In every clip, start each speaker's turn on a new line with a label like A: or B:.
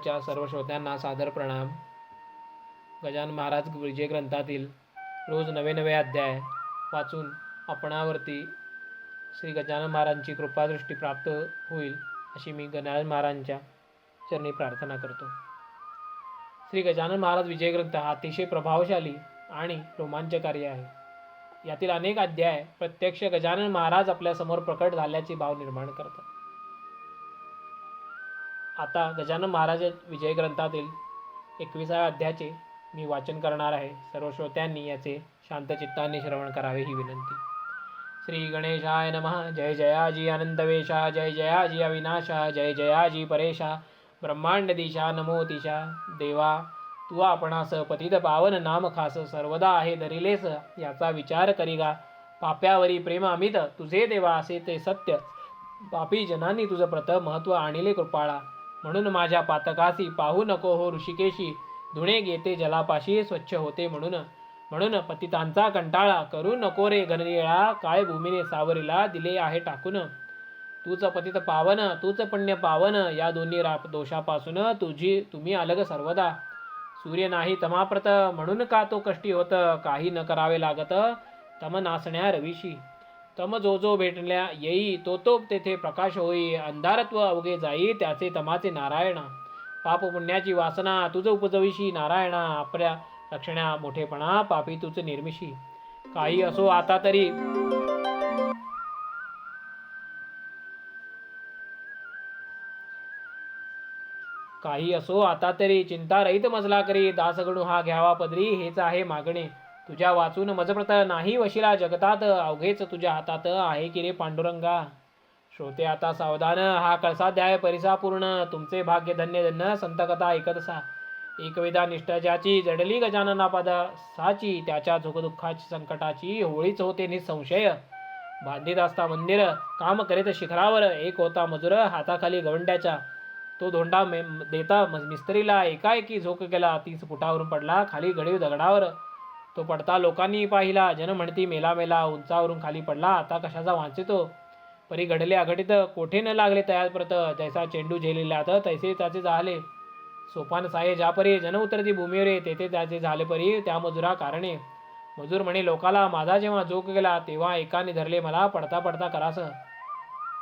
A: च्या सर्व श्रोत्यांना सादर प्रणाम. गजानन महाराज विजय ग्रंथातील रोज नवे नवे अध्याय वाचून आपणावरती श्री गजानन महाराजांची कृपादृष्टी प्राप्त होईल अशी मी गजानन महाराजांच्या चरणी प्रार्थना करतो. श्री गजानन महाराज विजय ग्रंथ हा अतिशय प्रभावशाली आणि रोमांचकारी आहे. यातील अनेक अध्याय प्रत्यक्ष गजानन महाराज आपल्यासमोर प्रकट झाल्याचे भाव निर्माण करतात. आता गजानन महाराज विजय ग्रंथातील 21व्या अध्यायाचे मी वाचन करणार आहे. सर्व श्रोत्यांनी याचे शांत चित्ताने श्रवण करावे ही विनंती. श्री गणेशाय नमः. जय जयाजी आनंदवेशा, जय जयाजी अविनाशा, जय जयाजी परेशा, ब्रह्मांड दिशा नमोतिशा. देवा तू आपणास पतित पावन नाम खास, सर्वदा आहे धरिलेस याचा विचार करीगा. पाप्यावरी प्रेम अमित तुझे देवा असे ते सत्य, पापी जनांनी तुझं प्रथम महत्व आणिले कृपाळा. म्हणून माझ्या पातकासी पाहू नको हो ऋषिकेशी, धुणे घेते जलापाशी स्वच्छ होते म्हणून. म्हणून पतितांचा कंटाळा करू नको रे घनरेळा, काय भूमीने सावरीला दिले आहे टाकून. तूच पतित पावन तूच पुण्य पावन, या दोन्ही दोषापासून तुम्ही अलग सर्वदा. सूर्य नाही तमाप्रत म्हणून का तो कष्टी होत, काही न करावे लागत तम नासण्या रवीशी. तम जो जो भेटल्या येई तो तो तेथे प्रकाश होई, अंधारत्व अवघे जाई त्याचे तमाचे नारायणा. पाप पुण्याची वासना तुझ उपजविशी नारायणा, आपल्या रक्षण्या मोठेपणा पापी तुझ निर्मिशी. काही असो आता तरी चिंता रहित मजला करी, दासगणू हा घ्यावा पदरी हेच आहे मागणे. तुझ्या वाचून मजप्रत नाही वशिला जगतात, अवघेच तुझ्या हातात आहे की रे पांडुरंगा. श्रोते आता सावधान, हा कळसाध्याय परिसा पूर्ण, तुमचे भाग्य धन्य धन्य संत कथा ऐकतसा. एकवेदा निष्ठा ज्याची जडली गजाननापादा साची, त्याच्या दुःखाची संकटाची होळीच होते निसंशय. बांधित असता मंदिर काम करीत शिखरावर, एक होता मजूर हाताखाली गवंड्याच्या. तो धोंडा देता मिस्त्रीला एकाएकी झोक केला, 30 फुटावरून पडला खाली घडीव दगडावर. तो पडता लोकांनी पाहिला, जन म्हणती मेला मेला, उंचावरून खाली पडला आता कशाचा वांचितो. परी घडले अघटित कोठे न लागले तयार परत, जैसा चेंडू झेलिल्यात तैसे त्याचे झाले. सोपान साये ज्यापरी जन उतरती भूमीवर, तेथे त्याचे झाले परी त्या मजुरा कारणे. मजूर म्हणे लोकाला, माझा जेव्हा जोक गेला तेव्हा एकाने धरले मला पडता पडता करास.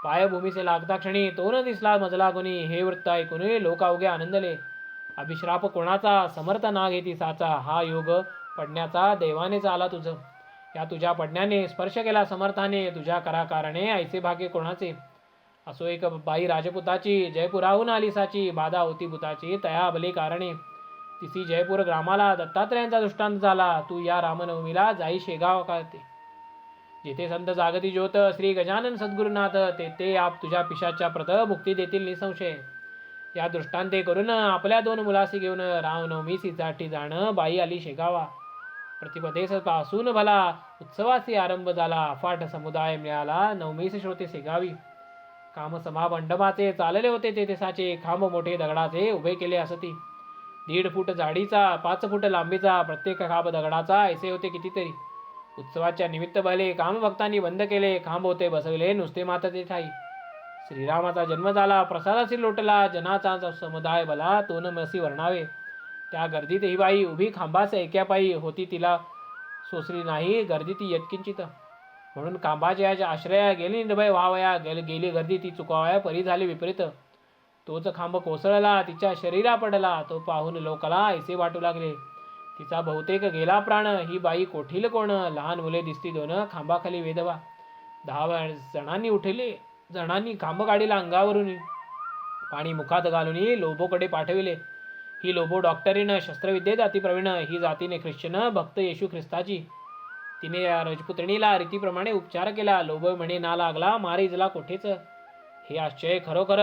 A: पाय भूमीचे लागता क्षणी तो न दिसला मजला गुणी, हे वृत्त ऐकून लोक अवघे आनंदले. अभिश्राप कोणाचा समर्थ ना घेती साचा, हा योग पडण्याचा देवानेच आला तुझ. या तुझ्या पडण्याने स्पर्श केला समर्थाने, तुझ्या कराकारणे ऐसे भाग्य कोणाचे. असो एक बाई राजपुताची, जयपुराहून आली साची, बाधा होती भूताची तया भले कारणे. तिसी जयपूर ग्रामाला दत्तात्रयांचा दृष्टांत झाला, तू या रामनवमीला जाई शेगाव करते. जेथे संत जागती ज्योत श्री गजानन सद्गुरुनाथ, तेथे आप तुझ्या पिशाच्या प्रत मुक्ती देतील निसंशय. या दृष्टांते करून आपल्या 2 मुलासी घेऊन, रामनवमीसी साठी जाणं बाई आली शेगावा. प्रतिपदेस पासून भला उत्सवासी आरंभ झाला, अफाट समुदाय मिळाला नवमीस श्रोते शेगावी. काम समा मंडपाचे चालले होते तेथे साचे, खांब मोठे दगडाचे उभे केले असती. 1.5 फूट जाडीचा 5 फूट लांबीचा प्रत्येक खांब दगडाचा ऐसे होते कितीतरी. उत्सवाच्या निमित्त भले काम भक्तांनी बंद केले, खांब होते बसवले नुसते मात्र ते ठाई. श्रीरामाचा जन्म झाला प्रसादासी लोटला, जनाचा समुदाय भला तो न मसी वर्णावे. त्या गर्दीत ही बाई उभी खांबास ऐक्यापायी होती, तिला सोसरी नाही गर्दी ती यत्किंचित. म्हणून खांबाच्या आश्रया गेली निर्भय व्हावया, गेली गर्दी ती चुकावया परी झाली विपरीत. तोच खांब कोसळला तिच्या शरीरा पडला, तो पाहून लोकाला ऐसे वाटू लागले तिचा बहुतेक गेला प्राण. ही बाई कोठील कोण, लहान मुले दिसती 2 खांबाखाली वेधवा. 10 जणांनी उठले, जणांनी खांब काढीला अंगावरून, पाणी मुखात घालून लोभोकडे पाठविले. ही लोभो डॉक्टरीन शस्त्रविद्येत अतिप्रवीण, ही जातीने ख्रिश्चन भक्त येशू ख्रिस्ताची. तिने या राजपुत्रणीला रीतीप्रमाणे उपचार केला. लोभ म्हणे ना लागला मारी जला कोठेच. हे आश्चर्य खरोखर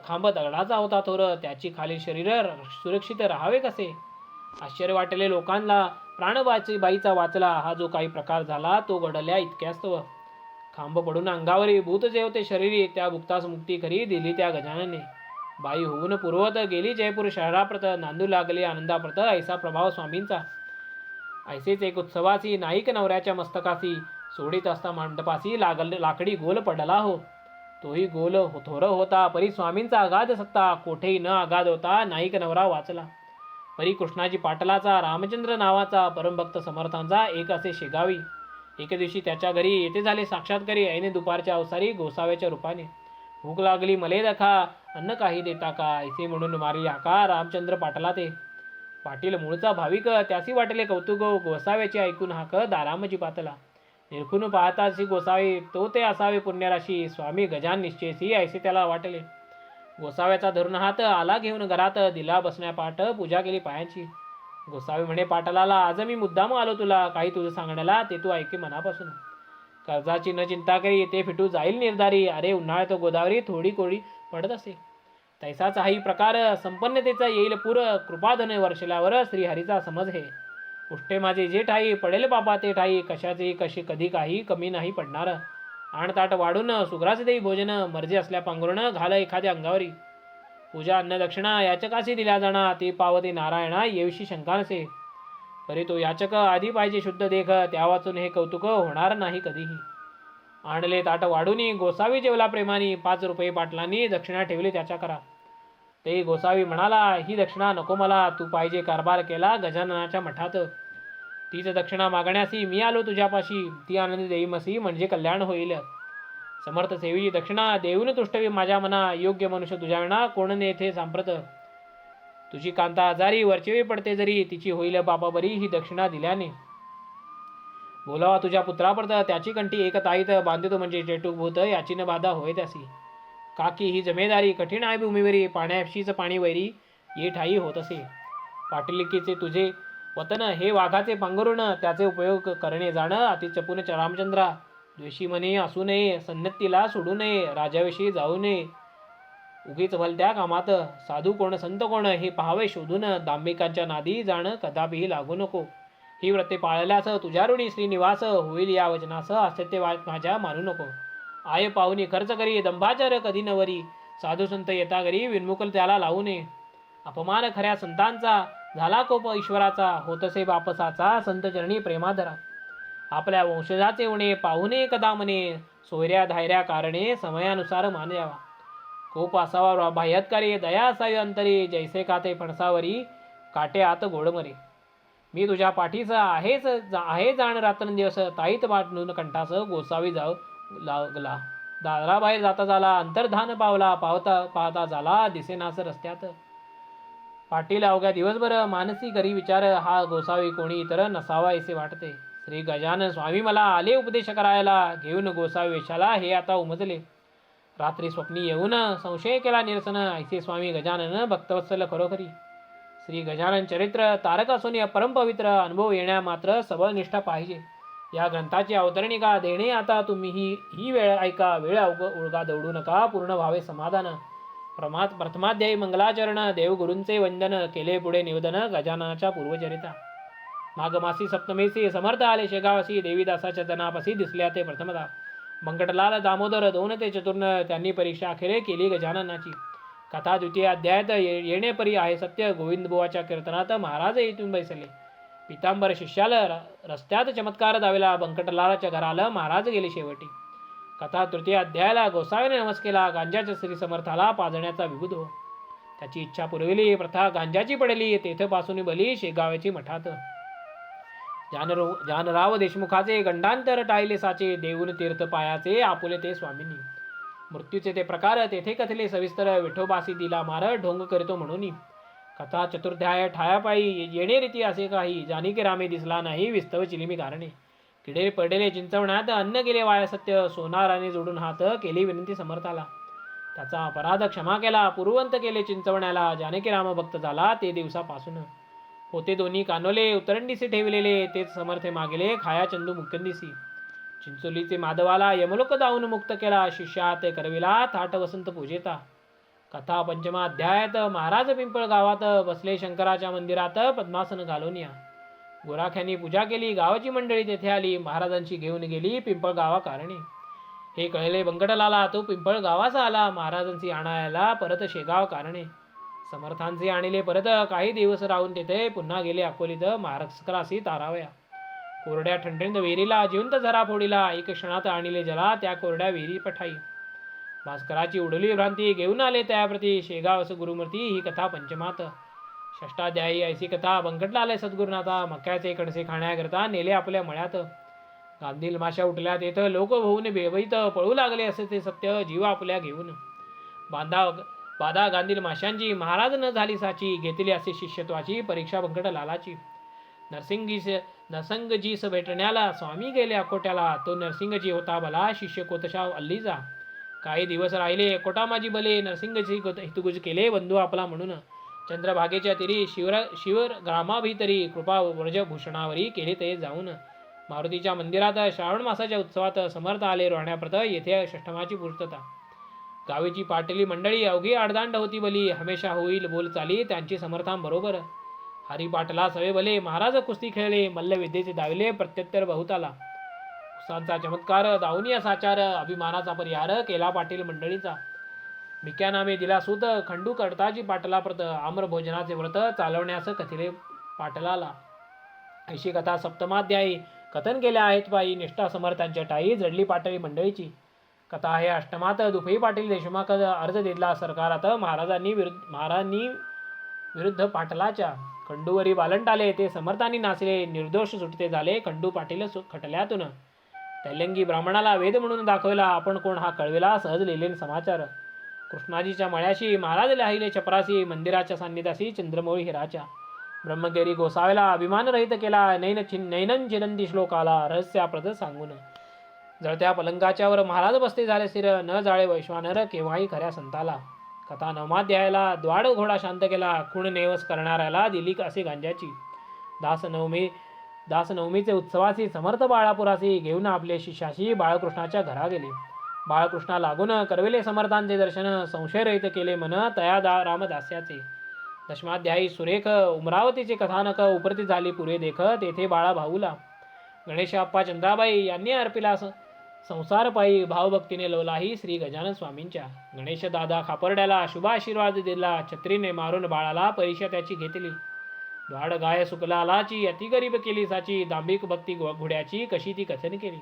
A: खांब दगडाचा होता थोर, त्याची खाली शरीर सुरक्षित राहावे कसे. आश्चर्य वाटले लोकांना, प्राणबाची बाईचा वाचला. हा जो काही प्रकार झाला तो घडल्या इतक्यास्तव. खांब पडून अंगावरी भूत जे होते शरीरी, त्या भुक्तास मुक्ती खरी दिली त्या गजानने. बाई होऊन पूर्वत गेली जयपूर शहराप्रत, नांदू लागले आनंदाप्रत ऐसा प्रभाव स्वामींचा. ऐसेच एक उत्सवासी नाईक नवऱ्याच्या मस्तकासी, सोडीत असता मंडपासी लाकडी गोल पडला हो. तोही गोल थोर होता, परी स्वामींचा अगाध सत्ता, कोठेही न अगाध होता, नाईक नवरा वाचला. परी कृष्णाजी पाटलाचा, रामचंद्र नावाचा परमभक्त समर्थांचा एक असे शेगावी. एके दिवशी त्याच्या घरी येथे झाले साक्षात्कारी, ऐने दुपारच्या अवसारी गोसाव्याच्या रूपाने. भूक लागली मले दखा, अन्न काही देता का, ऐसे म्हणून मारली हाका रामचंद्र पाटला ते. पाटील मूळचा भाविक, त्यासी वाटले कौतुक, गोसाव्याची ऐकून हाक दारामजी पातला. निरखून पाहताची गोसावी, तो ते असावे पुण्यराशी, स्वामी गजान निश्चयसी ऐसे त्याला वाटले. गोसाव्याचा धरून हात आला घेऊन घरात, दिला बसण्या पाठ, पूजा केली पायांची. गोसावी म्हणे पाटलाला, आज मी मुद्दाम आलो तुला, काही तुझं सांगण्याला, ते तू ऐके मनापासून. कर्जाची न चिंता करी, ते फिटू जाईल निर्धारी, अरे उन्हाळ्यात गोदावरी थोडी कोडी पडत असे. तैसाच हाही प्रकार, संपन्नतेचा येईल पूर, कृपाधन वर्षल्यावर श्रीहरीचा समज हे. उष्टे माझे जे ठाई, पडेल बाबा ते ठाई, कशाचे कशी कधी काही कमी नाही पडणार. आण ताट वाढून सुग्रास देई भोजन, मर्जी असल्या पांघरुण घाल एखाद्या अंगावरी. पूजा अन्न दक्षिणा याचकाशी दिल्या जाणा, ते पावते नारायणा येविषयी शंका नसे. परी तो याचक आधी पाहिजे शुद्ध देख, त्या वाचून हे कौतुक होणार नाही कधीही. आणले ताट वाढूनी, गोसावी जेवला प्रेमानी, 5 रुपये पाटलांनी दक्षिणा ठेवली त्याच्या करा. ते गोसावी म्हणाला, ही दक्षिणा नको मला, तू पाहिजे कारभार केला गजाननाच्या मठात. तीच दक्षिणा मागण्यासी मी आलो तुझ्यापाशी, ती आनंदी देईमसी म्हणजे कल्याण होईल. समर्थ सेवी दक्षिणा देऊन तुष्टवी माझ्या मना, योग्य मनुष्य तुझ्या विना कोण नेथे सांप्रत. तुझी कांता आजारी वरचेवी पडते जरी, तिची होईल बाबा बरी ही दक्षिणा दिल्याने. बोलावा तुझ्या पुत्रापर्यंत, त्याची कंठी एक ताईत, बांधितो म्हणजे चेटूक भूत, याची न बाधा होय त्यासी. काकी ही जमेदारी कठीण आहे भूमीवरी, पाण्याशीच पाणी वैरी ये ठाई होत असे. पाटलिकीचे तुझे वतन हे वाघाचे पांघरुण, त्याचे उपयोग करणे जाण अति चपून रामचंद्रा. द्वेषी म्हणे असू नये, सन्नतीला सोडू नये, राजाविषयी जाऊ नये उगीच भलत्या कामात. साधू कोण संत कोण हे पाहावे शोधून, दांभिकांच्या नादी जाण कदापिही लागू नको. ही व्रते पाळल्यास तुझ्या ऋणी श्रीनिवास, होईल या वचनास असत्य माझ्या मानू नको. आय पाहुणी खर्च करी, दंभाचर कधी नवरी, साधू संत येता घरी विनमुकल त्याला लावू नये. अपमान खऱ्या संतांचा, झाला कोप ईश्वराचा, होतसे बापसाचा, संत चरणी प्रेमाधरा. आपल्या वंशजाचे उणे पाहुणे कदा मने, सोयऱ्या धायऱ्या कारणे समयानुसार मान द्यावा. कोप असावा बाह्यत्कारी, दया असावी अंतरी, जैसे खाते फणसावरी काटे आत गोडमरे. मी तुझ्या पाठीस आहे जाण रात्रंदिवस, ताईत वाटून कंठास गोसावी जाऊ लागला. दाराबाहेर जाता झाला, अंतर्धान पावला, पाहता झाला दिसेनास रस्त्यात. पाटील अवघ्या दिवसभर मानसी करी विचार, हा गोसावी कोणी इतर नसावा असे वाटते. श्री गजानन स्वामी मला आले उपदेश करायला, घेऊन गोसावी वेशाला हे आता उमजले. रात्री स्वप्नी येऊन संशय केला निरसन, ऐसे स्वामी गजानन भक्तवत्सल खरोखरी. श्री गजानन चरित्र तारक असून परम पवित्र, अनुभव येण्या मात्र सबळ निष्ठा पाहिजे. या ग्रंथाची अवतरणिका देणे आता तुम्ही ही वेळ ऐका, वेळ उळगा दौडू नका, पूर्ण व्हावे समाधान. प्रथमाध्यायी मंगलाचरण, देवगुरूंचे वंदन, केले पुढे निवेदन गजाननाच्या पूर्वचरिता. माघमासी सप्तमीसी समर्थ आले शेगावसी, देवीदासाच्या जनापसी दिसल्या ते प्रथमदा. मंगटलाल दामोदर 2 ते 4 त्यांनी परीक्षा अखेरे केली गजाननाची. कथा द्वितीय अध्यायात येणे परी आहे सत्य, गोविंदबुवाच्या कीर्तनात महाराज येथून बैसले. पितांबर शिष्याला रस्त्यात चमत्कार दावेला, बंकटलालाच्या घराला महाराज गेले शेवटी. कथा तृतीय अध्यायाला गोसाव्याने नमस केला, गांजाच्या श्री समर्थाला पाजण्याचा विबुध हो. त्याची इच्छा पुरविली, प्रथा गांजाची पडली, तेथपासून बली शेगाव्याची मठात. जानराव देशमुखाचे गंडांतर टाळले साचे, देऊन तीर्थ पायाचे आपुले ते स्वामींनी. मृत्यूचे ते प्रकार तेथे कथले सविस्तर, विठोबासी दिला मार ढोंग करीतो म्हणून. कथा चतुर्ध्याय ठायापायी येणे रीती असे काही, जानिके रामे दिसला नाही विस्तव चिलिमी कारणे. किडे पडलेले चिंचवण्यात अन्न गेले वाया सत्य, सोनाराने जोडून हात केली विनंती समर्थाला. त्याचा अपराध क्षमा केला, पूर्ववंत केले चिंचवण्याला, जानकी राम भक्त झाला ते दिवसापासून. होते दोन्ही कानोले उतरंडीसी ठेवलेले, तेच समर्थे मागेले खाया चंदू मुक्कंदीसी. चिंचोलीचे माधवाला यमलोक दावून मुक्त केला, शिष्यात करविला थाट वसंत पूजेता. कथा पंचमा अध्यायात महाराज पिंपळ गावात बसले शंकराच्या मंदिरात पद्मासन घालून या. गोराख्यांनी पूजा केली, गावाची मंडळी तेथे आली, महाराजांची घेऊन गेली पिंपळ गावा कारणे. हे कळले बंकटलाला, तो पिंपळ गावाचा आला, महाराजांची आणायला परत शेगाव कारणे. समर्थांचे आणले परत, काही दिवस राहून तेथे पुन्हा गेले अकोलीत महाराष्ट्रासी तारावया. कोरड्या ठणठणीत विहिरीला जिवंत झरा फोडीला, एक क्षणात आणले जला त्या कोरड्या विहिरी पठाई. भास्कराची उडली भ्रांती घेऊन आले त्याप्रती शेगावस गुरुमूर्ती ही कथा पंचमात. षष्टाध्यायी ऐसी कथा बंकटला आले सद्गुरुनाथा मक्याचे कणसे खाण्याकरता नेले आपल्या मळ्यात. गांधील माशा उठल्या तेथ लोक होऊन बेवईत पळू लागले असे ते सत्य जीव आपल्या घेऊन. बाधा गांधील माशांची महाराज न झाली साची घेतली असे शिष्यत्वाची परीक्षा बंकट लालाची. नरसिंगजीस भेटण्याला स्वामी गेले अकोट्याला तो नरसिंगजी होता भला शिष्य कोतशा अल्लीचा. काही दिवस राहिले कोटा माझी बले नरसिंगजी हितगुज केले बंधू आपला म्हणून. चंद्रभागेच्या तिरी शिवर ग्रामाभितरी कृपा व्रजभूषणावरी केले ते जाऊन. मारुतीच्या मंदिरात श्रावण मासाच्या उत्सवात समर्थ आले राहण्याप्रत येथे षष्ठमाची पूर्तता. गावीची पाटली मंडळी अवघी आडदांड होती बली हमेशा होईल बोल चाली त्यांची समर्थांबरोबर. हरी पाटला सवे भले महाराज कुस्ती खेळले मल्लविद्येचे दाविले प्रत्युत्तर बहुताला. उसांचा चमत्कार दावनीय साचार अभिमानाचा परिहार केला पाटील मंडळीचा. मिक्या नामे दिला सूत खंडू कडताची पाटला प्रत आम्र भोजनाचे व्रत चालवण्यास कथिले पाटलाला. ऐशी कथा सप्तमाध्यायी कथन केल्या आहेत पायी निष्ठा समर्थांच्या टाई जडली पाटली मंडळीची. कथा आहे अष्टमात दुफई पाटील देशमुख अर्ज दिला सरकारात महाराजांनी विरुद्ध पाटलाच्या. खंडूवरी बालंट आले ते समर्थांनी नाचले निर्दोष सुटते झाले खंडू पाटील खटल्यातून. तेलंगी ब्राह्मणाला वेद म्हणून दाखवला आपण कोण हा कळविला सहज लिहिलेन समाचार. कृष्णाजीच्या मळ्याशी महाराज लिहिले चपरासी मंदिराच्या सान्निध्यासी चंद्रमौळी हिराच्या. ब्रह्मगिरी गोसाव्याला अभिमान रहित केला नैनन चिरंती श्लोकाला रहस्याप्रद सांगून. जळत्या पलंगाच्यावर महाराज बसते झाले स्थिर न जाळे वैश्वानर केव्हाही खऱ्या संताला. कथा नवमाध्यायाला द्वाड घोडा शांत केला खूण नेवस करणाऱ्याला दिली असे गांजाची. दासनवमीचे उत्सवासी समर्थ बाळापुरासी घेऊन आपले शिष्याशी बाळकृष्णाच्या घरा गेले. बाळकृष्णा लागून करविले समर्थांचे दर्शन संशय रहित केले मन तया रामदास्याचे. दशमाध्यायी सुरेख उमरावतीचे कथानक उपरती झाली पुरे देख तेथे बाळा भाऊला. गणेश अप्पा चंद्राबाई यांनी अर्पिला संसार पायी भावभक्तीने लोलाही श्री गजानन स्वामींच्या. गणेश दादा खापर्ड्याला शुभ आशीर्वाद दिला छत्रीने मारून बाळाला परीक्षा त्याची घेतली. द्वाड गाय सुकलालाची अति गरीब केली साची दांभिक भक्ती घोड्याची कशी ती कथन केली.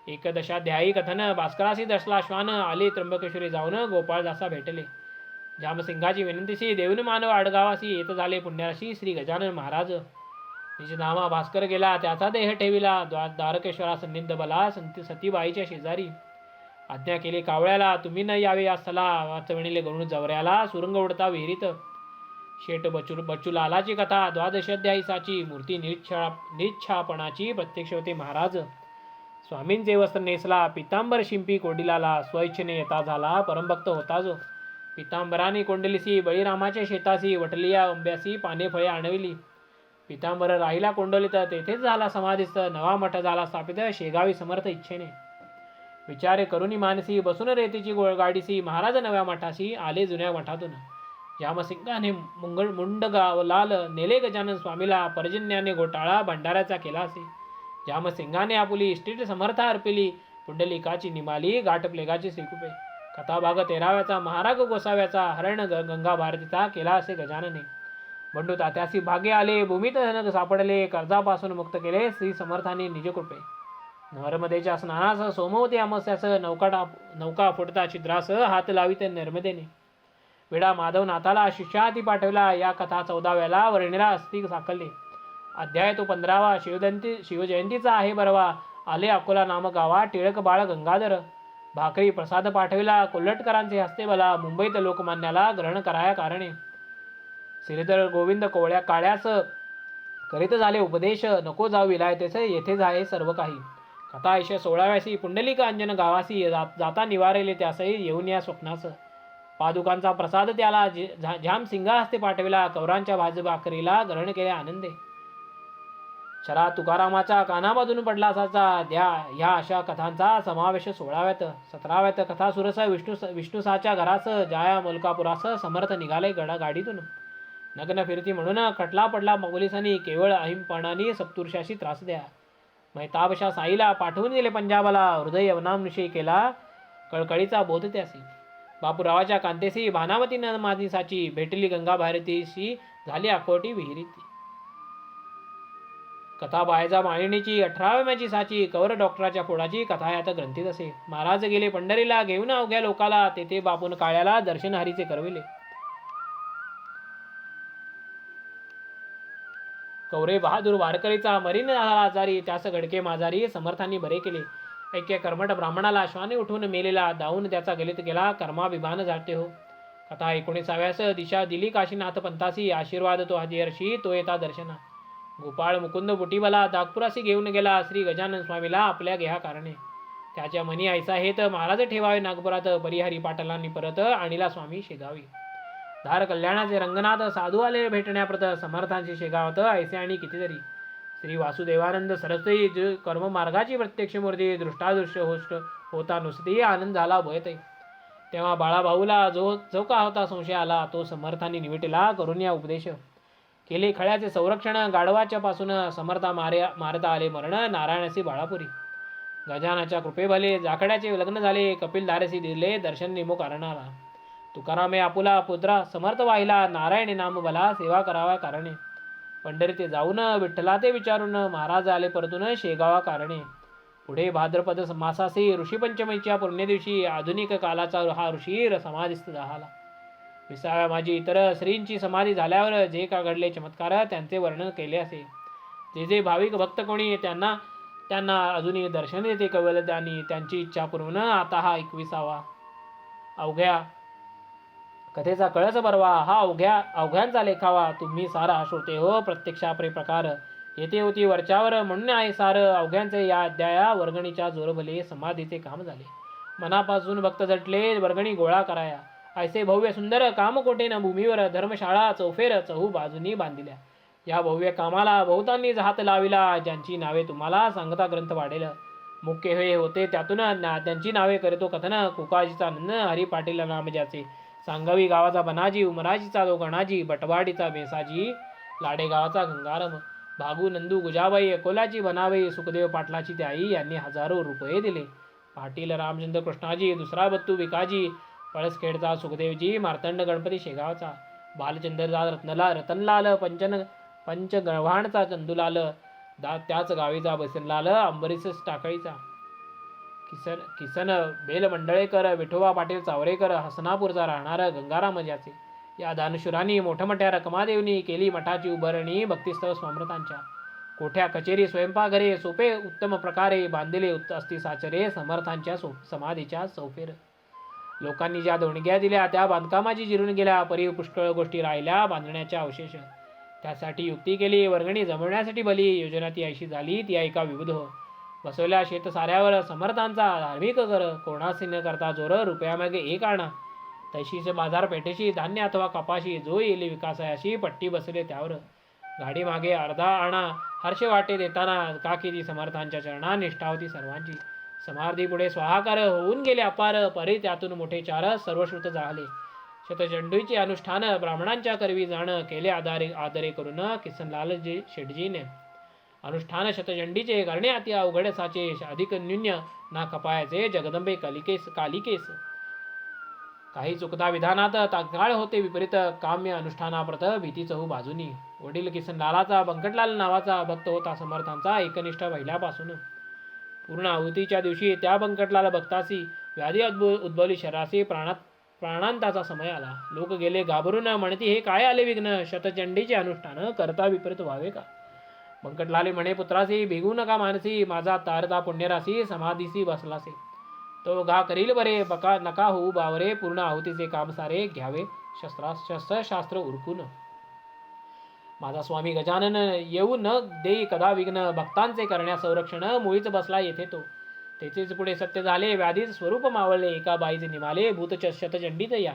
A: एकदशाध्यायी कथन भास्करासी दसला श्वान आले त्र्यंबकेश्वरी जाऊन गोपाळदासा भेटले. जामसिंगाची विनंतीशी देऊन मानव आडगावासी येत झाले पुण्याशी श्री गजानन महाराज. निजनामा भास्कर गेला त्याचा देह ठेविला द्वारकेश्वरा सन्निध बला सतीबाईच्या शेजारी. आज्ञा केली कावळ्याला तुम्ही न यावे या स्थला वाचवणीले गरुण जवऱ्याला सुरंग उडता विहिरीत. शेट बच्चूलालाची कथा द्वादशाध्यायी साची मूर्ती निच्छापणाची प्रत्यक्ष होते महाराज. स्वामींचे वस्त्र नेसला पितांबर शिंपी कोडिलाला स्वइच्छेने येता झाला परमभक्त होता जो. पितांबराने कोंडलीसी बळीरामाच्या शेतासी वटलिया अंब्यासी पाने फळे आणविली. पितांबर राहिला कोंडलित तेथेच झाला समाधीस्थ नवा मठ झाला स्थापित शेगावी समर्थ इच्छेने. विचारे करुणी मानसी बसून रेतीची गाडीसी महाराज नव्या मठाशी आले जुन्या मठातून. जामसिंगाने मुंडगाव लाल नेले गजानन स्वामीला पर्जन्याने घोटाळा भंडाऱ्याचा केला असे. जामसिंगाने आपुली इष्टिट समर्था अर्पिली पुंडलिकाची निमाली गाठ प्लेगाची श्रीकृपे. कथाभाग 13व्याचा महाराग गोसाव्याचा हरण गंगा भारतीचा केला असे गजानने. बंडू तात्यासी भाग्य आले भूमीत धन सापडले कर्जापासून मुक्त केले श्री समर्थांनी निजकृपे. नर्मदेच्या स्नानास सोमवती अमास्यास नौका फुटता छिद्रास हात लावित नर्मदेने. वेडा माधव नाथाला शिष्याहाती पाठवला या कथा 14व्याला वर्णिरा अस्थिक साकलले. अध्याय तो 15वा शिवजयंतीचा आहे बरवा आले अकोला नाम गावा टिळक बाळ गंगाधर. भाकरी प्रसाद पाठविला कोल्हटकरांचे हस्ते बला मुंबईत लोकमान्याला ग्रहण कराया कारणे. श्रीधर गोविंद कोवळ्या काळ्यास करीत झाले उपदेश नको जाऊ विलायतेचे येथे जाय सर्व काही. कथा 16व्यासी पुंडलिक अंजन गावासी जाता निवारेले त्यासही येऊन या स्वप्नास. पादुकांचा प्रसाद त्याला झाम सिंगा हस्ते पाठविला कौरांच्या भाकरीला ग्रहण केले आनंदे. शरा तुकारामाच्या कानामधून पडला असाचा ह्या अशा कथांचा समावेश 16व्यात. 17व्यात कथा सुरस विष्णुसाच्या घरास जाया मोलकापुरास समर्थ निघाले गाडीतून. नग्न फिरती म्हणून खटला पडला पोलिसांनी केवळ अहिंपणाने सप्तुर्षाशी त्रास द्या. मैताबशा साईला पाठवून दिले पंजाबाला हृदय यवनांविषयी केला कळकळीचा बोध त्यासी. बापूरावाच्या कांतेसी भानावती नदमादीसाची भेटली गंगा भारतीशी झाली अकोटी विहिरीती. कथा बायजा माळिणीची 18व्या मॅची साची कवर डॉक्टराच्या फोडाची कथा यात ग्रंथीत असे. महाराज गेले पंढरीला घेऊन अवघ्या लोकाला तेथे बापून काळ्याला दर्शन हरीचे करविले. कवरे बहादूर वारकरीचा मरीन झाला आजारी त्यास गडके माजारी समर्थांनी बरे केले. ऐक्य कर्मठ ब्राह्मणाला श्वाने उठून मेलेला दाऊन त्याचा गलित गेला कर्माभिमान जाते हो. कथा 19व्यास दिशा दिली काशीनाथ पंतासी आशीर्वाद तो हरिहर्षी तो येता दर्शना. गोपाळ मुकुंद बुटीबला नागपुरासी घेऊन गेला श्री गजानन स्वामीला आपल्या गेहा कारणे. त्याच्या मनी ऐसा हेत महाराज ठेवावे नागपुरात परिहरी पाटलांनी परत आणिला स्वामी शेगावी. धार कल्याणाचे रंगनाथ साधू आले भेटण्याप्रत समर्थांची शेगावत ऐसे आणि कितीतरी. श्री वासुदेवानंद सरस्वती जो कर्ममार्गाची प्रत्यक्ष मूर्ती दृष्टादृश्य होष्ट होता नुसती आनंद झाला भयते. तेव्हा बाळाभाऊला जो का होता संशय आला तो समर्थांनी निविटला करून या उपदेश. केले खळ्याचे संरक्षण गाढवाच्या पासून समर्था मारता आले मरण नारायणसी बाळापुरी. गजानाच्या कृपे भले जाकड्याचे लग्न झाले कपिल धारसी दिले दर्शन नेमो कारणाला. तुकारामे आपुला पुत्रा समर्थ वाहिला नारायणी नाम भला सेवा करावा कारणे. पंढरी ते जाऊन विठ्ठला ते विचारून महाराज आले परतून शेगावा कारणे. पुढे भाद्रपद मासासी ऋषीपंचमीच्या पुण्य दिवशी आधुनिक कालाचा हा ऋषी समाधीस्थ झाला. 20व्या माझी इतर श्रींची समाधी झाल्यावर जे का घडले चमत्कार त्यांचे वर्णन केले असे. जे जे भाविक भक्त कोणी त्यांना अजूनही दर्शन देते कवल त्यांनी त्यांची इच्छा पुरवून आता हा 21वा अवघ्या कथेचा कळस बरवा हा अवघ्यांचा लेखावा. तुम्ही सारा श्रोते हो प्रत्यक्षापरे प्रकार येथे होती वरच्यावर म्हणून आहे सार. अवघ्यांचे या अध्याया वर्गणीच्या जोरभले समाधीचे काम झाले. मनापासून भक्त झटले वर्गणी गोळा कराया. ऐसे भव्य सुंदर कामकोटेन भूमीवर धर्मशाळा चौफेर चहू बाजूनी बांधिल्या. या भव्य कामाला बहुतांनी हात लाविला ज्यांची नावे तुम्हाला सांगता ग्रंथ वाढेल. मुख्य हे होते त्यातून त्यांची नावे करतो कथन. कुकाजीचा नंद हरी पाटील नाम ज्याचे सांगवी गावाचा बनाजी उमराजीचा जो गणाजी बटवाडीचा बेसाजी लाडे गावाचा गंगारम भागू नंदू गुजाबाई अकोलाची बनाबाई सुखदेव पाटलाची त्या आई यांनी हजारो रुपये दिले. पाटील रामचंद्र कृष्णाजी दुसरा बत्तू विकाजी पळसखेडचा सुखदेवजी मार्तंड गणपती शेगावचा बालचंद्रदास रतनलाल पंचगव्हाणचा चंदूलाल त्याच गावीचा बसनलाल अंबरीस टाकळीचा किसन बेल मंडळेकर विठोबा पाटील चावरेकर हसनापूरचा राहणारा गंगाराम ज्याचे. या दानशुरांनी मोठमोठ्या रकमादेवनी केली मठाची उभारणी भक्तिस्तव समर्थांच्या. कोठ्या कचेरी स्वयंपाकघरे सोपे उत्तम प्रकारे बांधिले असती साचरे समर्थांच्या समाधीच्या चौफेर. लोकांनी ज्या देणग्या दिल्या त्या बांधकामाची जिरून गेल्या परी पुष्कळ गोष्टी राहिल्या बांधण्याच्या अवशेष. त्यासाठी युक्ती केली वर्गणी जमवण्यासाठी भली योजना ती ऐशी झाली ती ऐका विविध. बसवल्या शेत साऱ्यावर समर्थांचा धार्मिक कर कोणासी न करता जोर रुपयामागे एक आणा. तशीच बाजारपेठेशी धान्य अथवा कपाशी जो येईल विकासायाशी पट्टी बसले त्यावर. गाडी मागे अर्धा आणा हर्ष वाटे देताना का केली समर्थांच्या चरणा निष्ठा होती सर्वांची. समाधी पुढे स्वाहाकार होऊन गेले अपार परी त्यातून मोठे चार सर्वश्रुत झाले. शतचंडूचे अनुष्ठान ब्राह्मणांच्या करवी जाण केले आदरे करून किसनलालजी शेटजीने. अनुष्ठान शतचंडीचे करणे अति अवघड साचे अधिक न्यून्य ना कपायाचे जगदंबे कालिकेस. काही चुकता विधानात तात्काळ होते विपरीत काम्य अनुष्ठानाप्रत भीती चहू बाजूनी. वडील किसनलालाचा बंकटलाल नावाचा भक्त होता समर्थांचा एकनिष्ठ पहिल्यापासून. पूर्ण आहुतीच्या दिवशी त्या बंकटलाल भक्तासी व्याधी उद्भवली शरासी प्राणांताचा समय आला. लोक गेले घाबरून म्हणती हे काय आले विघ्न शतचंडीचे अनुष्ठान करता विपरीत व्हावे का. बंकटलाले म्हणे पुत्रासी भिगू नका मानसी माझा तारता पुण्यरासी समाधीसी बसलासे. तो घा करील बरे बका नका होऊ बावरे पूर्ण आहुतीचे काम सारे घ्यावे शस्त्रशास्त्र उरकून. माझा स्वामी गजानन येऊ न देई कदा विघ्न भक्तांचे करण्या संरक्षण मुळीच बसला येथे तो. तेचेच पुढे सत्य झाले व्याधीच स्वरूप मावळले एका बाईचे निमाले भूत शतचंडीत या.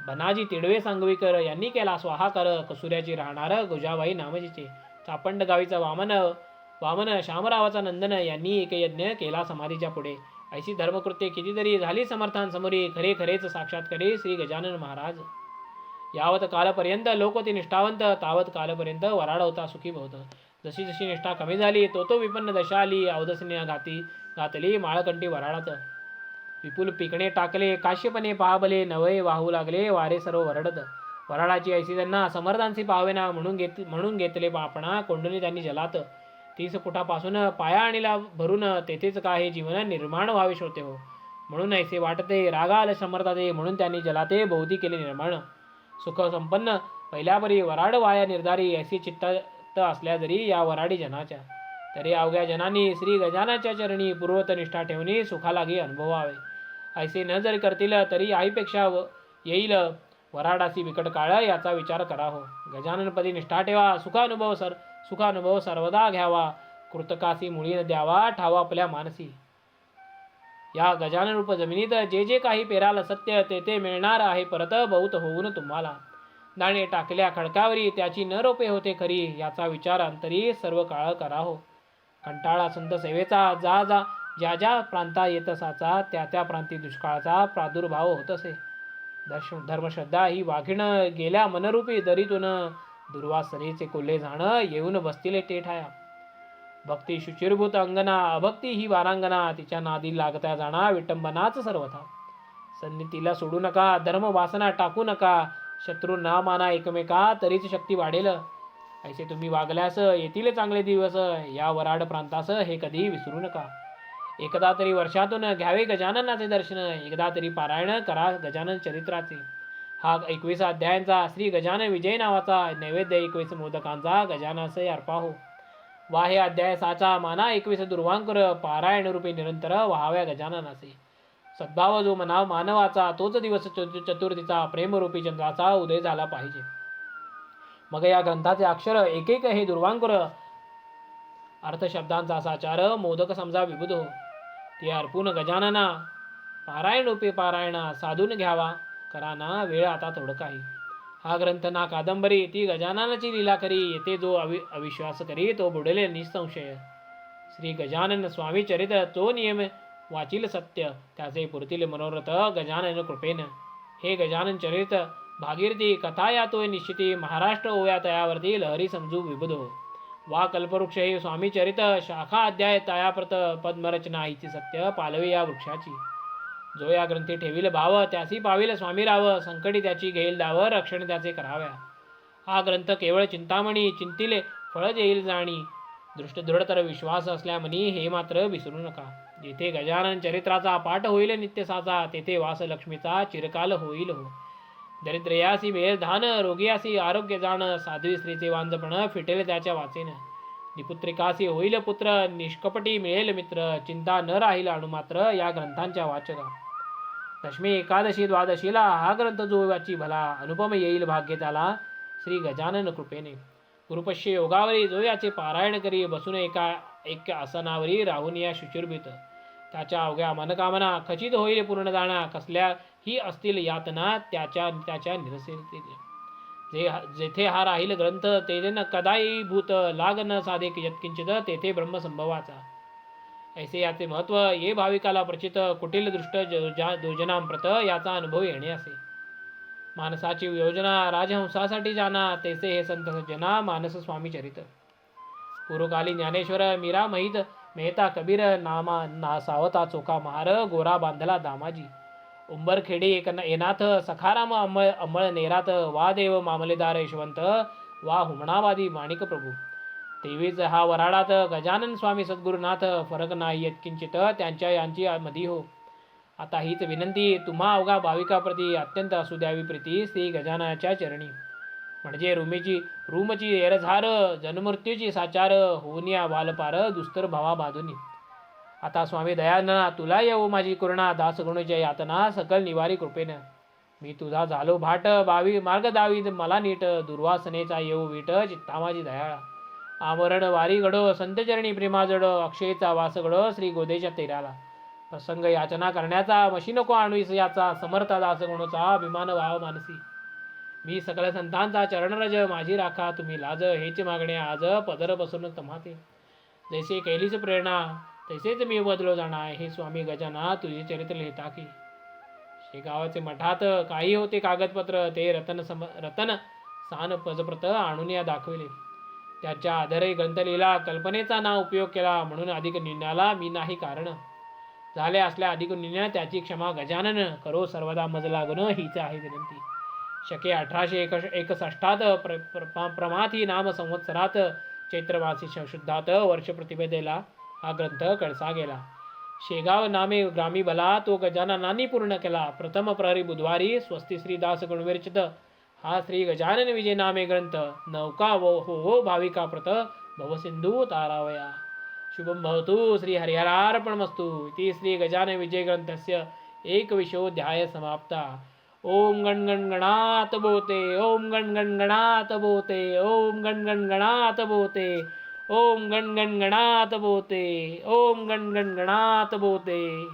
A: बनाजी तिडवे सांगवीकर यांनी केला स्वाहाकार कसुऱ्याची राहणार गुजाबाई नामजीचे. चापंड गावीचा वामन शामरावाचा नंदन यांनी एक यज्ञ केला समाधीच्या पुढे. ऐशी धर्मकृत्य कितीतरी झाली समर्थांसमोरी खरे खरेच साक्षात करे श्री गजानन महाराज. यावत कालपर्यंत लोक होते निष्ठावंत तावत कालपर्यंत वराड होता सुखी भवत. जशी जशी निष्ठा कमी झाली तो विपन्न दशा आली अवदसने घातली माळकंठी वराडात. विपुल पिकणे टाकले काश्यपणे पहाबले नवये वाहू लागले वारे सर्व वरडत. वराडाची ऐसी त्यांना समर्थांची पावेना म्हणून घेतले आपणा कोंडून त्यांनी जलात 30 फुटापासून पाया आणीला भरून तेथेच का हे जीवन निर्माण व्हावे श्रोते हो. म्हणून ऐसे वाटते रागाल समर्थाते म्हणून त्यांनी जलाते बहुधी केले निर्माण. सुख संपन्न पहिल्यापरी वराड वाया निर्धारी ऐसी चित्त असल्या जरी या वराडी जनाच्या तरी अवघ्या जनांनी श्री गजानाच्या चरणी पूर्वत निष्ठा ठेवणी सुखालागी अनुभवावे. ऐसे न जरी करतील तरी आईपेक्षा येईल वराडासी बिकट काळ याचा विचार करा हो. गजाननपदी निष्ठा ठेवा सुखानुभव सर्वदा घ्यावा कृतकासी मुळी न द्यावा ठावा आपल्या मानसी. या गजानन रूप जमिनीत जे जे काही पेराल सत्य ते ते मिळणार आहे परत बहुत होऊन तुम्हाला. दाणे टाकल्या खडकावरी त्याची न रोपे होते खरी याचा विचार अंतरी सर्व काळ करा हो. कंटाळा संत सेवेचा ज्या ज्या प्रांता येतसाचा त्या त्या प्रांती दुष्काळाचा प्रादुर्भाव होत असे. धर्मश्रद्धा ही वाघीण गेल्या मनरूपी दरीतून दुर्वासनेचे कोल्हे झाण येऊन बसतील ते ठाया. भक्ती शुचिरभूत अंगना अभक्ती ही वारांगना तिच्या नादी लागता जाणा विटंबनाच सर्वथा. सन्नितीला सोडू नका धर्म वासना टाकू नका शत्रू ना माना एकमेका तरीच शक्ती वाढेल. ऐसे तुम्ही वागल्यास येतील चांगले दिवस या वराड प्रांतास हे कधी विसरू नका. एकदा तरी वर्षातून घ्यावे गजाननाचे दर्शन एकदा तरी पारायण करा गजानन चरित्राचे. हा 21 अध्यायांचा श्री गजानन विजय नावाचा नैवेद्य 21 मोदकांचा गजानसे अर्पा हो. वा हे अध्याय साचा माना 21 दुर्वांकुर पारायण रूपी निरंतर व्हाव्या गजाननाचे. सद्भाव जो मानवाचा तोच दिवस चतुर्थीचा प्रेमरूपी चंद्राचा उदय झाला पाहिजे. मग या ग्रंथाचे अक्षर एक एक हे दुर्वांकुर अर्थशब्दांचा साचार मोदक समजा विबुध हो. ते अर्पून गजानना पारायण रूपी पारायणा साधून घ्यावा करा ना वेळ आता थोडं काही. हा ग्रंथ ना कादंबरी ती गजाननाची लीला करी येथे जो अविश्वास करी तो बुडेले निसंशय. श्री गजानन स्वामी चरित तो नियम वाचिल सत्य त्याचे पुरतील मनोरथ गजानन कृपेन. हे गजानन चरित भागीरथी कथा यातोय निश्चिती महाराष्ट्र ओव्या तयावरती लहरी समजू विबुध हो. वा कल्पवृक्ष हे स्वामी चरित शाखा अध्याय तयाप्रत पद्मरचना हिची सत्य पालवे या वृक्षाची. जो या ग्रंथी ठेवील भाव त्यासी पाविल स्वामी राव संकटी त्याची घेईल दाव रक्षण त्याचे कराव्या. हा ग्रंथ केवळ चिंतामणी चिंतिले फळ येईल जाणी दृढतर विश्वास असल्यामनी हे मात्र विसरू नका. जेथे गजानन चरित्राचा पाठ होईल नित्यसाचा तेथे वास लक्ष्मीचा चिरकाल होईल हो. दरिद्रयासी मिळेल धान रोगियासी आरोग्य जाण साध्वी स्त्रीचे वांजपण फिटेल त्याच्या वाचेन. निपुत्रिकासी होईल पुत्र निष्कपटी मिळेल मित्र चिंता न राहील अणुमात्र या ग्रंथांच्या वाचका. दशमी एकादशी द्वादशीला हा ग्रंथ जो वाची भला अनुपम येईल भाग्य त्याला श्री गजानन कृपेने. गुरुपश्य योगावरी जो याचे पारायण करी बसून एक आसनावरी राहून या शुचिर्भीत त्याच्या अवघ्या मनकामना खचित होईल पूर्ण जाणा कसल्या ही असतील यातना त्याच्या निरसेल. जेथे हा राहील ग्रंथ तेथे न कदाई भूत लाग न साधे यत्किंचित तेथे ब्रह्मसंभवाचा. ऐसे याचे महत्व ये भाविकाला प्रचित कुटील दृष्ट दुर्जनांप्रत याचा अनुभव येणे असे. मानसाची योजना राजहंसासाठी जाना तेसे हे संत सज्जना मानस स्वामी चरित. पूर्वकाली ज्ञानेश्वर मीरा महित मेहता कबीर ना सावता चोका महार गोरा बांधला दामाजी. उंबरखेडी येनाथ सखाराम अंमळ नेरात वा देव मामलेदार यशवंत वा हुमणावादी माणिक प्रभू. तेवीच हा वराडात गजानन स्वामी सद्गुरुनाथ फरक नाही यत्किंचित त्यांच्या यांची मधी हो. आता हीच विनंती तुम्हा अवघा भाविकाप्रती अत्यंत असू द्यावी प्रीती श्री गजाननाच्या चरणी. म्हणजे रूमची एरझार जन्मृत्यूची साचार होऊन या बालपार दुस्तर भावा बाधुनी. आता स्वामी दयानना तुला येऊ माझी करुणा दास गणूच्या यातना सकल निवारी कृपेन. मी तुझा झालो भाट मार्ग दावी मला नीट दुर्वासनेचा येऊ वीट चित्ता माझी दयाळा. आमरण वारी घडो संतचरणी प्रेमा जडो अक्षयचा वास घडो श्री गोदेच्या तेराला. प्रसंग याचना करण्याचा मशी नको आणूस याचा समर्थ दास गणूचा अभिमान व्हाव मानसी. मी सकल संतांचा चरणरज माझी राखा तुम्ही लाज हेच मागणे आज पदर बसून तमाते. जैसे कैलीच प्रेरणा तसेच मी बदलो जाणार हे स्वामी गजाना तुझे चरित्र लिहिता की. शेगावाचे मठात काही होते कागदपत्र ते रतन सान पजप्रत आणून या दाखविले. त्याच्या आधारे ग्रंथ लिहिला कल्पनेचा ना उपयोग केला म्हणून अधिक निर्णयाला मी नाही कारण. झाले असल्या अधिक निर्णय त्याची क्षमा गजानन करो सर्वदा मज लागून हीच आहे विनंती. शके 1861 प्रमाथी नाम संवत्सरात चैत्रमासी शुद्धात वर्ष प्रतिभेदेला हा ग्रंथ कळसा गेला. शेगाव नामे ग्रामी भला तो गजाननांनी पूर्ण केला. प्रथम प्रहरी बुधवारी स्वस्ती श्री दास गुणविरचित हा श्री गजानन विजय नामे ग्रंथ नौका हो भाविका प्रत भवसिंधू तारावया. शुभम भवतु. श्री हरिहरार्पणमस्तु. इति श्री गजानन विजय ग्रंथस्य एकविंशोऽध्याय समाप्ता. ओम गण गण गणात बोते. ओम गण गण गणात बोते. ओम गण गण गणात बोते. ओम गण गण गणात बोते. ओम गण गण गणात बोते.